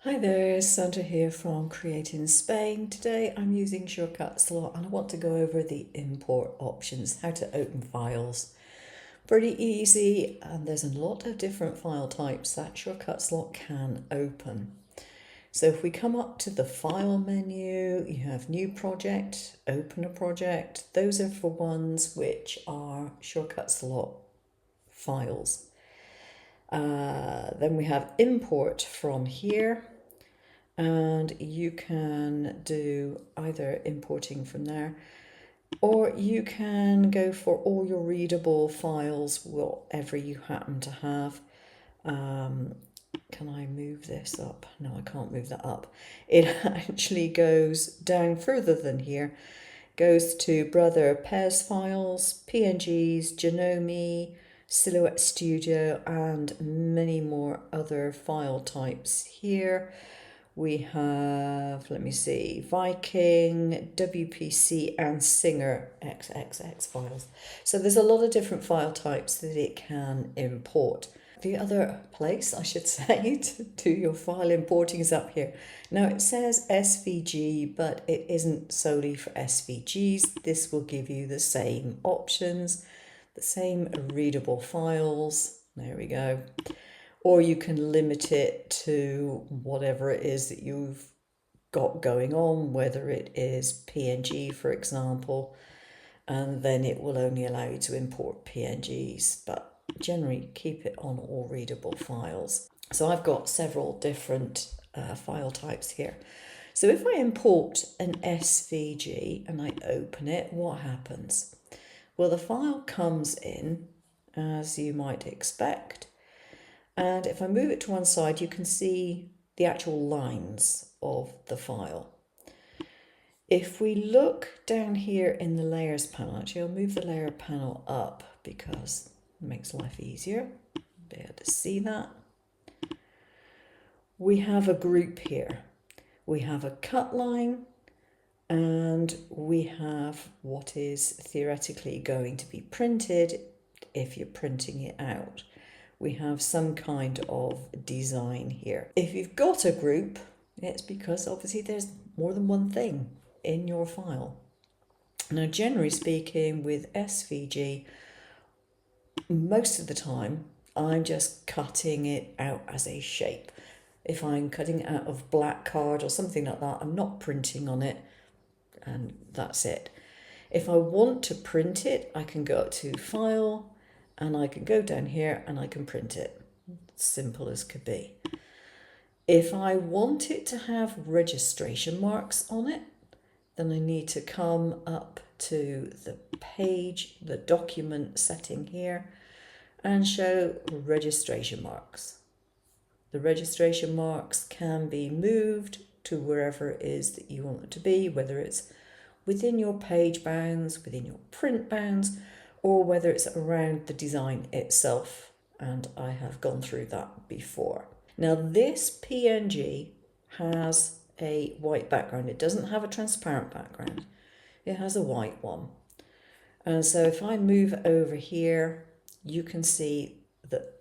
Hi there, Sandra here from Create in Spain. Today I'm using shortcuts a lot and I want to go over the import options, how to open files. Pretty easy, and there's a lot of different file types that shortcut slot can open. So if we come up to the file menu, you have new project, open a project. Those are for ones which are shortcut slot files. Then we have import from here, and you can do either importing from there, or you can go for all your readable files, whatever you happen to have. Can I move this up? No, I can't move that up. It actually goes down further than here. Goes to Brother Pez files, PNGs, Genome, Silhouette Studio, and many more other file types here. We have, let me see, Viking, WPC, and Singer XXX files. So there's a lot of different file types that it can import. The other place, I should say, to do your file importing is up here. Now it says SVG, but it isn't solely for SVGs. This will give you the same options, the same readable files. There we go. Or you can limit it to whatever it is that you've got going on, whether it is PNG, for example, and then it will only allow you to import PNGs, but generally keep it on all readable files. So I've got several different file types here. So if I import an SVG and I open it, what happens? Well, the file comes in as you might expect. And if I move it to one side, you can see the actual lines of the file. If we look down here in the layers panel, actually I'll move the layer panel up because it makes life easier. Be able to see that. We have a group here. We have a cut line, and we have what is theoretically going to be printed if you're printing it out. We have some kind of design here. If you've got a group, it's because obviously there's more than one thing in your file. Now, generally speaking, with SVG, most of the time, I'm just cutting it out as a shape. If I'm cutting it out of black card or something like that, I'm not printing on it, and that's it. If I want to print it, I can go up to File, and I can go down here and I can print it. Simple as could be. If I want it to have registration marks on it, then I need to come up to the page, the document setting here, and show registration marks. The registration marks can be moved to wherever it is that you want it to be, whether it's within your page bounds, within your print bounds, or whether it's around the design itself, and I have gone through that before. Now this PNG has a white background. It doesn't have a transparent background. It has a white one. And so if I move over here, you can see that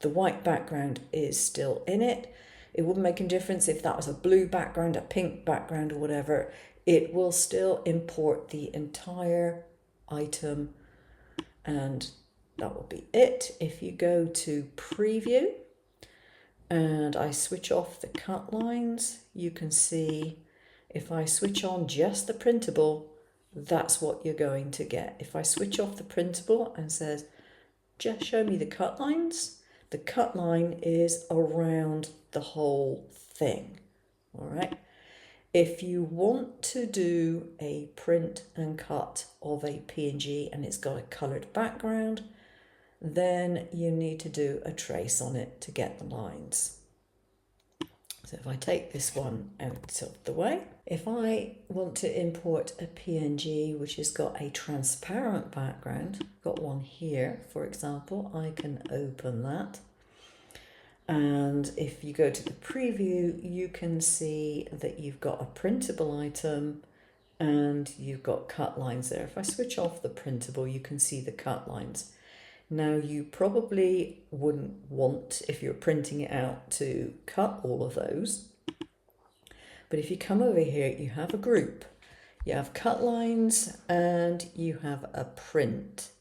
the white background is still in it. It wouldn't make a difference if that was a blue background, a pink background, or whatever. It will still import the entire item, and that will be it. If you go to preview and I switch off the cut lines, you can see if I switch on just the printable, that's what you're going to get. If I switch off the printable and says, just show me the cut lines, the cut line is around the whole thing, all right? If you want to do a print and cut of a PNG and it's got a coloured background, then you need to do a trace on it to get the lines. So if I take this one out of the way, if I want to import a PNG which has got a transparent background, got one here, for example, I can open that. And if you go to the preview, you can see that you've got a printable item and you've got cut lines there. If I switch off the printable, you can see the cut lines. Now you probably wouldn't want, if you're printing it out, to cut all of those. But if you come over here, you have a group. You have cut lines and you have a print.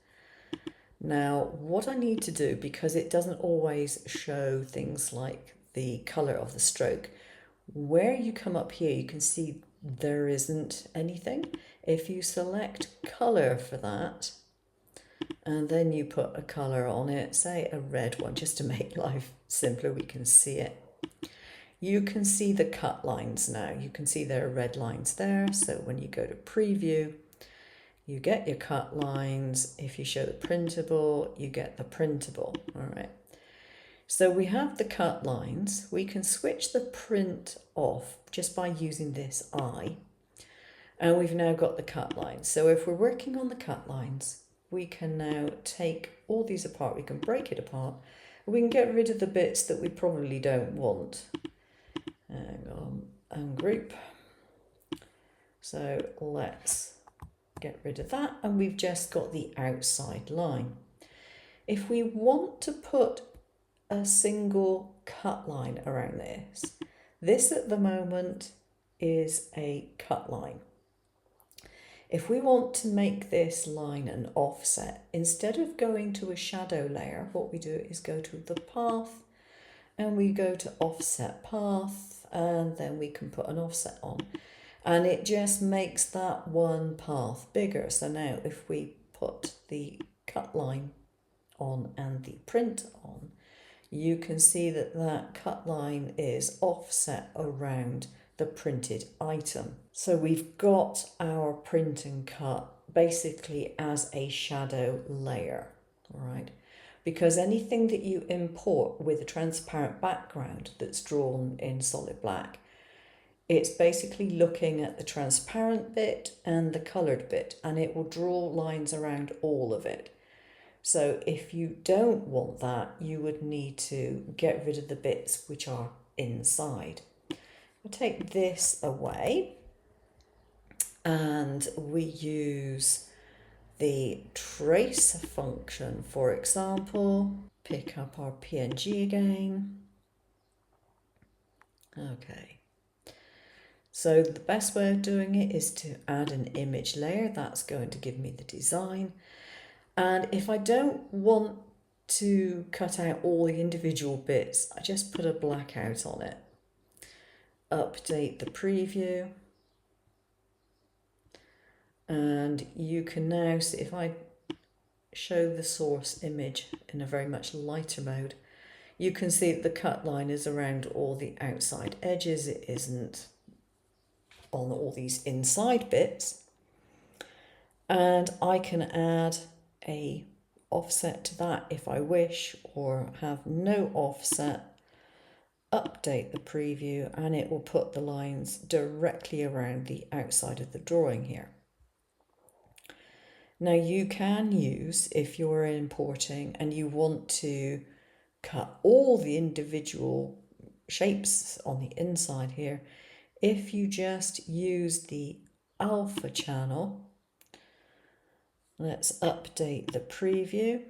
Now, what I need to do, because it doesn't always show things like the colour of the stroke, where you come up here, you can see there isn't anything. If you select colour for that, and then you put a colour on it, say a red one, just to make life simpler, we can see it. You can see the cut lines now. You can see there are red lines there. So when you go to preview, you get your cut lines. If you show the printable, you get the printable. All right. So we have the cut lines. We can switch the print off just by using this eye. And we've now got the cut lines. So if we're working on the cut lines, we can now take all these apart. We can break it apart. We can get rid of the bits that we probably don't want. Hang on, ungroup. So let's get rid of that, and we've just got the outside line. If we want to put a single cut line around this, this at the moment is a cut line. If we want to make this line an offset, instead of going to a shadow layer, what we do is go to the path and we go to offset path, and then we can put an offset on. And it just makes that one path bigger. So now if we put the cut line on and the print on, you can see that that cut line is offset around the printed item. So we've got our print and cut basically as a shadow layer, all right? Because anything that you import with a transparent background that's drawn in solid black, it's basically looking at the transparent bit and the coloured bit, and it will draw lines around all of it. So if you don't want that, you would need to get rid of the bits which are inside. We'll take this away, and we use the trace function, for example. Pick up our PNG again. Okay. So the best way of doing it is to add an image layer. That's going to give me the design. And if I don't want to cut out all the individual bits, I just put a blackout on it. Update the preview. And you can now see, if I show the source image in a very much lighter mode, you can see that the cut line is around all the outside edges. It isn't on all these inside bits. And I can add a offset to that if I wish, or have no offset. Update the preview, and it will put the lines directly around the outside of the drawing here. Now you can use, if you're importing and you want to cut all the individual shapes on the inside here, if you just use the alpha channel, let's update the preview.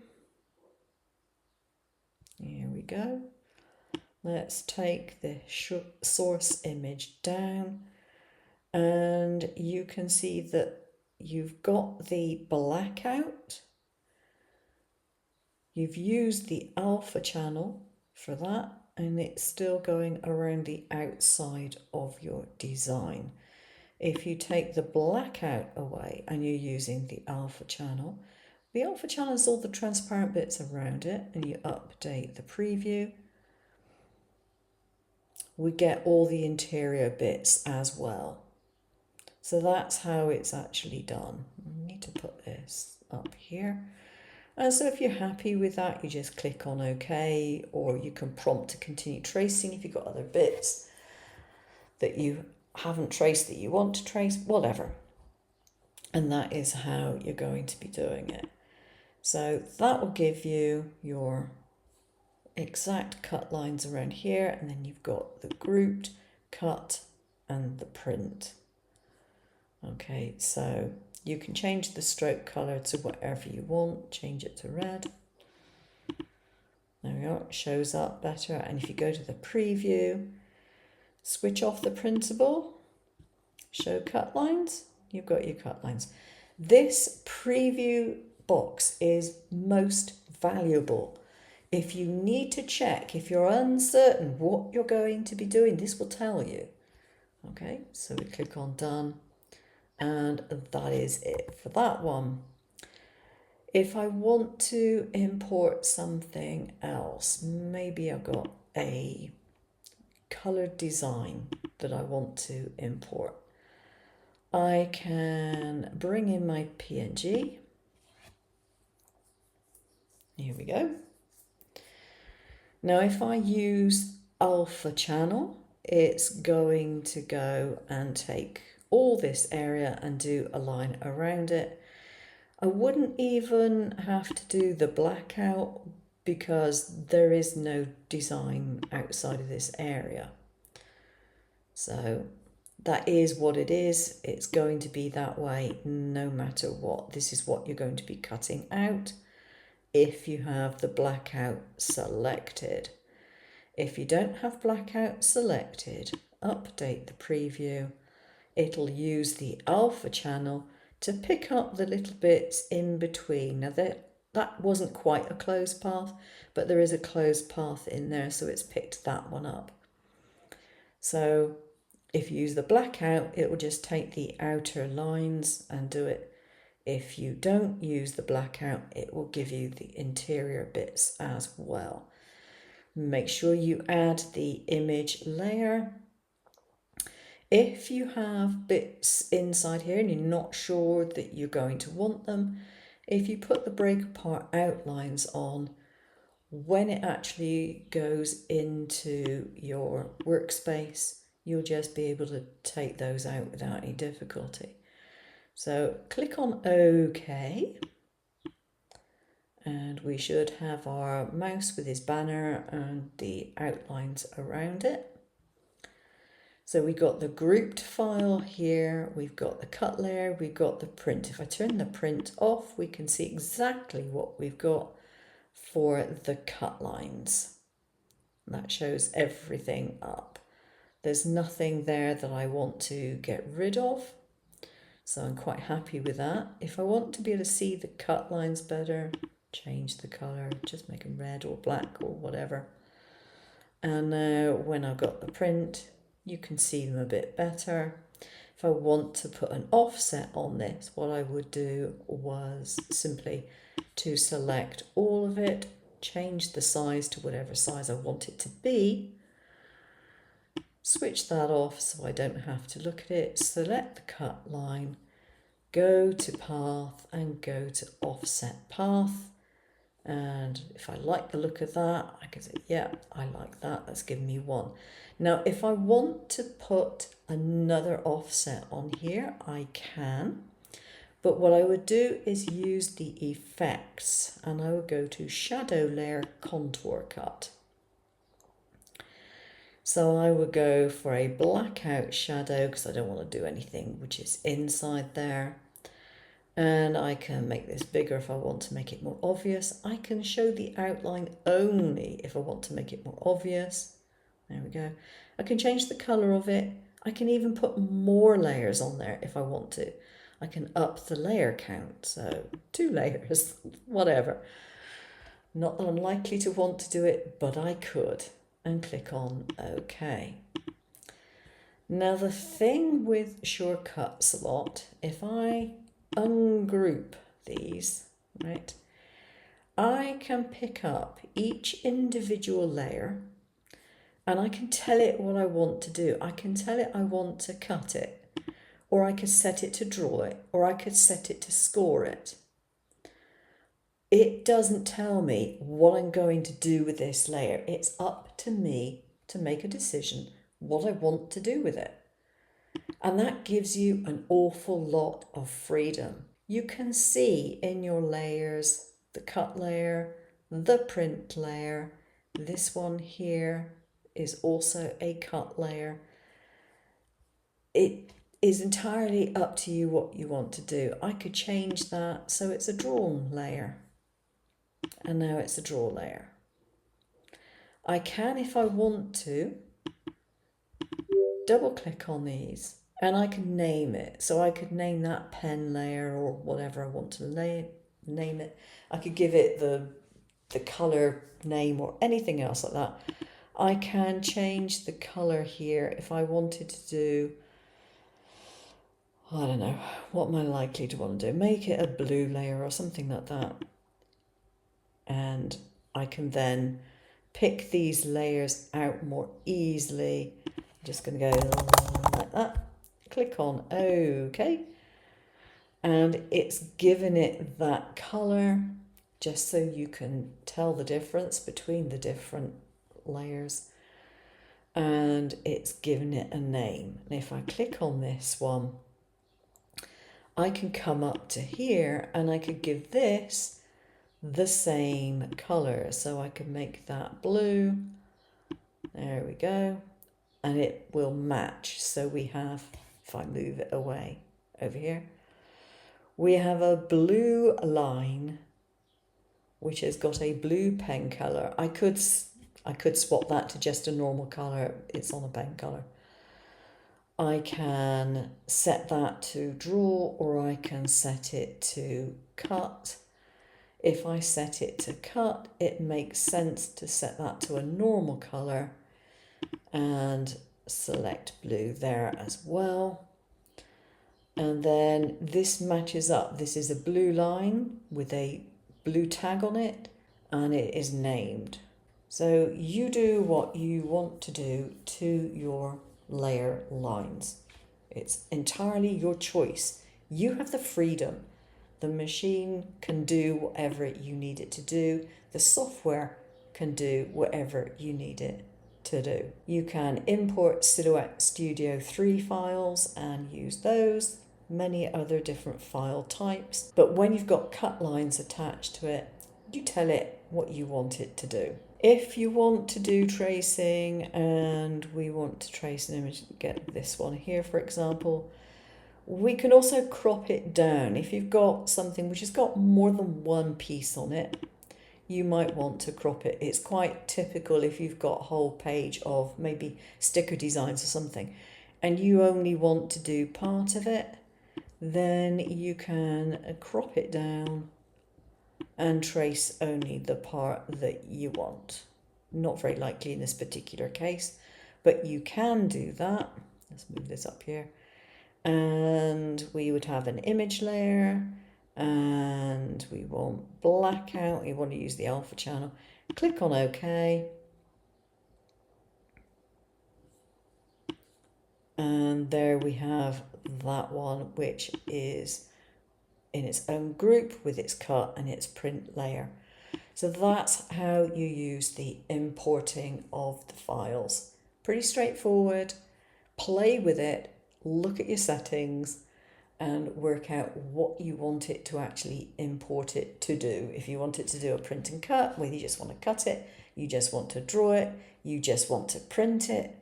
Here we go. Let's take the source image down, and you can see that you've got the blackout. You've used the alpha channel for that, and it's still going around the outside of your design. If you take the blackout away and you're using the alpha channel is all the transparent bits around it, and you update the preview, we get all the interior bits as well. So that's how it's actually done. I need to put this up here. And so if you're happy with that, you just click on OK, or you can prompt to continue tracing if you've got other bits that you haven't traced that you want to trace, whatever. And that is how you're going to be doing it. So that will give you your exact cut lines around here, and then you've got the grouped, cut, and the print. Okay, so you can change the stroke color to whatever you want, change it to red. There we go, it shows up better. And if you go to the preview, switch off the printable, show cut lines, you've got your cut lines. This preview box is most valuable. If you need to check, if you're uncertain what you're going to be doing, this will tell you. Okay, so we click on done, and that is it for that one. If I want to import something else, maybe I've got a colored design that I want to import. I can bring in my PNG. Here we go. Now, if I use alpha channel, it's going to go and take all this area and do a line around it. I wouldn't even have to do the blackout because there is no design outside of this area. So that is what it is. It's going to be that way no matter what. This is what you're going to be cutting out if you have the blackout selected. If you don't have blackout selected, update the preview. It'll use the alpha channel to pick up the little bits in between. Now that wasn't quite a closed path, but there is a closed path in there, so it's picked that one up. So if you use the blackout, it will just take the outer lines and do it. If you don't use the blackout, it will give you the interior bits as well. Make sure you add the image layer. If you have bits inside here and you're not sure that you're going to want them, if you put the break apart outlines on, when it actually goes into your workspace, you'll just be able to take those out without any difficulty. So click on OK, and we should have our mouse with his banner and the outlines around it. So we've got the grouped file here, we've got the cut layer, we've got the print. If I turn the print off, we can see exactly what we've got for the cut lines. That shows everything up. There's nothing there that I want to get rid of, so I'm quite happy with that. If I want to be able to see the cut lines better, change the color, just make them red or black or whatever. And now when I've got the print, you can see them a bit better. If I want to put an offset on this, what I would do was simply to select all of it, change the size to whatever size I want it to be, switch that off so I don't have to look at it, select the cut line, go to path and go to offset path. And if I like the look of that, I can say, yeah, I like that. That's given me one. Now, if I want to put another offset on here, I can. But what I would do is use the effects, and I would go to shadow layer contour cut. So I would go for a blackout shadow because I don't want to do anything which is inside there. And I can make this bigger if I want to make it more obvious. I can show the outline only if I want to make it more obvious. There we go. I can change the colour of it. I can even put more layers on there if I want to. I can up the layer count, so 2 layers, whatever. Not that I'm likely to want to do it, but I could. And click on OK. Now the thing with shortcuts a lot, if I ungroup these, right, I can pick up each individual layer and I can tell it what I want to do. I can tell it I want to cut it, or I could set it to draw it, or I could set it to score it. It doesn't tell me what I'm going to do with this layer. It's up to me to make a decision what I want to do with it. And that gives you an awful lot of freedom. You can see in your layers, the cut layer, the print layer, this one here is also a cut layer. It is entirely up to you what you want to do. I could change that so it's a drawn layer. And now it's a draw layer. I can, if I want to, double click on these and I can name it. So I could name that pen layer or whatever I want to name it. I could give it the color name or anything else like that. I can change the color here if I wanted to do, I don't know, what am I likely to want to do? Make it a blue layer or something like that. And I can then pick these layers out more easily. I'm just going to go like that. Click on OK. And it's given it that color just so you can tell the difference between the different layers. And it's given it a name. And if I click on this one, I can come up to here and I could give this the same color. So I can make that blue. There we go. And it will match. So we have, if I move it away over here, we have a blue line which has got a blue pen color. I could swap that to just a normal color. It's on a pen color. I can set that to draw, or I can set it to cut. If I set it to cut, it makes sense to set that to a normal color and select blue there as well. And then this matches up. This is a blue line with a blue tag on it, and it is named. So you do what you want to do to your layer lines. It's entirely your choice. You have the freedom. The machine can do whatever you need it to do. The software can do whatever you need it to do. You can import Silhouette Studio 3 files and use those, many other different file types. But when you've got cut lines attached to it, you tell it what you want it to do. If you want to do tracing and we want to trace an image, get this one here, for example, we can also crop it down. If you've got something which has got more than one piece on it, you might want to crop it. It's quite typical if you've got a whole page of maybe sticker designs or something, and you only want to do part of it, then you can crop it down and trace only the part that you want. Not very likely in this particular case, but you can do that. Let's move this up here. And we would have an image layer, and we want blackout. We want to use the alpha channel. Click on OK. And there we have that one, which is in its own group with its cut and its print layer. So that's how you use the importing of the files. Pretty straightforward. Play with it, look at your settings and work out what you want it to actually import it to do. If you want it to do a print and cut, whether you just want to cut it, you just want to draw it, you just want to print it,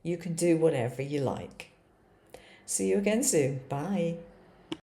you can do whatever you like. See you again soon. Bye.